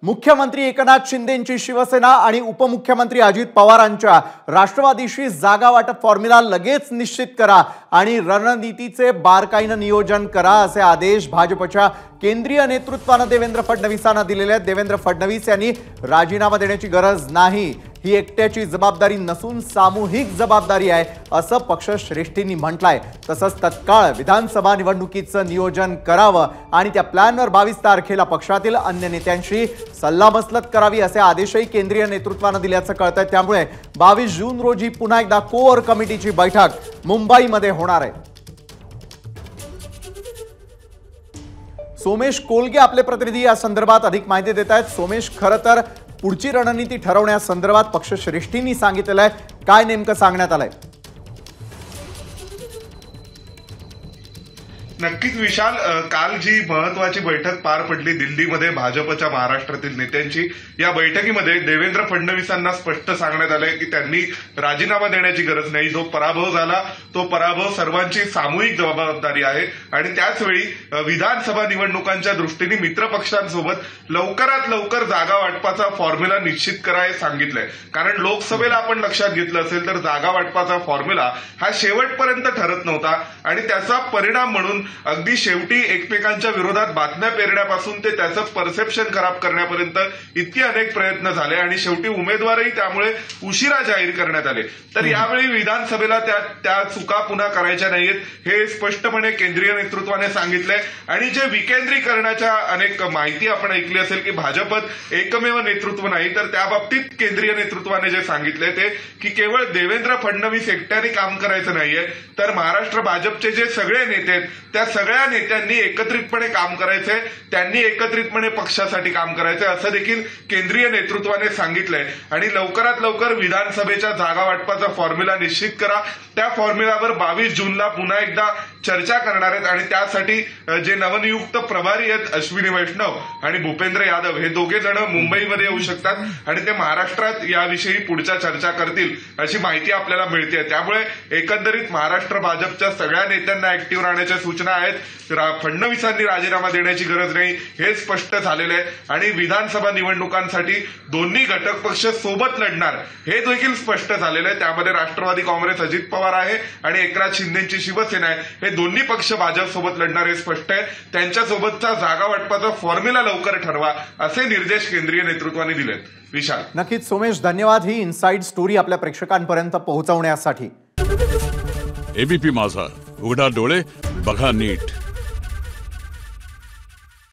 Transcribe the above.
मुख्यमंत्री एकनाथ शिंदेंची शिवसेना आणि उपमुख्यमंत्री अजित पवारांच्या राष्ट्रवादीशी जागा वाटप फॉर्म्युला लगेच निश्चित करा आणि रणनीतीचे बारकाईने नियोजन करा असे आदेश भाजपच्या केंद्रीय नेतृत्वाने देवेंद्र फडणवीसांना दिलेले आहेत। देवेंद्र फडणवीस यांनी राजीनामा देण्याची गरज नाही, ही एकट्याची जबाबदारी नसून सामूहिक जबाबदारी आहे असं पक्षश्रेष्ठींनी म्हटलंय। तसंच तत्काळ विधानसभा निवडणुकीचं नियोजन करावं आणि त्या प्लॅनवर 22 तारखेला पक्षातील अन्य नेत्यांशी सल्लामसलत करावी असे आदेशही केंद्रीय नेतृत्वाने दिल्याचं कळतंय। त्यामुळे 22 जून रोजी पुन्हा एकदा कोर कमिटीची बैठक मुंबईमध्ये होणार आहे। सोमेश कोलगे आपले प्रतिनिधी या संदर्भात अधिक माहिती देत आहेत। सोमेश, खरं तर पुढची रणनीती ठरवण्यासंदर्भात पक्षश्रेष्ठींनी सांगितलेलं आहे, काय नेमकं सांगण्यात आलंय? नक्कीच विशाल, काल जी महत्वाची बैठक पार पडली दिल्लीमध्ये भाजपच्या महाराष्ट्रातील नेत्यांची, या बैठकीमध्ये देवेंद्र फडणवीसांना स्पष्ट सांगण्यात आलंय की त्यांनी राजीनामा देण्याची गरज नाही। जो पराभव झाला तो पराभव सर्वांची सामूहिक जबाबदारी आहे आणि त्याचवेळी विधानसभा निवडणुकांच्या दृष्टीने मित्रपक्षांसोबत लवकरात लवकर जागा वाटपाचा फॉर्म्युला निश्चित करायला सांगितलंय। कारण लोकसभेला आपण लक्षात घेतलं असेल तर जागा वाटपाचा फॉर्म्युला हा शेवटपर्यंत ठरत नव्हता आणि त्याचा परिणाम म्हणून अगदी शेवटी एकमेकांच्या विरोधात बातम्या पेरण्यापासून ते त्याचं परसेप्शन खराब करण्यापर्यंत इतके अनेक प्रयत्न झाले आणि शेवटी उमेदवारही त्यामुळे उशिरा जाहीर करण्यात आले। तर यावेळी विधानसभेला त्या चुका पुन्हा करायच्या नाहीयेत हे स्पष्टपणे केंद्रीय नेतृत्वाने सांगितलंय। आणि जे विकेंद्रीकरणाच्या अनेक माहिती आपण ऐकली असेल की भाजपत एकमेव नेतृत्व नाही, तर त्या बाबतीत केंद्रीय नेतृत्वाने जे सांगितलंय ते की केवळ देवेंद्र फडणवीस एकट्याने काम करायचं नाहीये, तर महाराष्ट्र भाजपचे जे सगळे नेते आहेत त्या सगळ्या नेत्यांनी एकत्रितपणे काम करायचंय, त्यांनी एकत्रितपणे पक्षासाठी काम करायचंय असं देखील केंद्रीय नेतृत्वाने सांगितलंय। आणि लवकरात लवकर विधानसभेच्या जागा वाटपाचा फॉर्म्युला निश्चित करा, त्या फॉर्म्युलावर 22 जूनला पुन्हा एकदा चर्चा करणार आहेत आणि त्यासाठी जे नवनियुक्त प्रभारी आहेत अश्विनी वैष्णव आणि भूपेंद्र यादव हे दोघे जण मुंबईमध्ये येऊ शकतात आणि ते महाराष्ट्रात याविषयी पुढच्या चर्चा करतील अशी माहिती आपल्याला मिळते। त्यामुळे एकंदरीत महाराष्ट्र भाजपच्या सगळ्या नेत्यांना ऍक्टिव्ह राहण्याच्या सूचना आहेत। फडणवीसांनी राजीनामा देण्याची गरज नाही हे स्पष्ट झालेलं आहे आणि विधानसभा निवडणुकांसाठी दोन्ही घटक पक्ष सोबत लढणार हे देखील स्पष्ट झालेलं आहे। त्यामध्ये राष्ट्रवादी काँग्रेस अजित पवार आहे आणि एकनाथ शिंदेची शिवसेना आहे, हे दोन्ही पक्ष भाजपसोबत लढणार हे स्पष्ट आहे। त्यांच्यासोबतचा जागा वाटपाचा फॉर्म्युला लवकर ठरवा असे निर्देश केंद्रीय नेतृत्वाने दिलेत। विशाल, नक्कीच सोमेश, धन्यवाद ही इनसाइड स्टोरी आपल्या प्रेक्षकांपर्यंत पोहोचवण्यासाठी। एबीपी माझा, उघडा डोळे बघा नीट।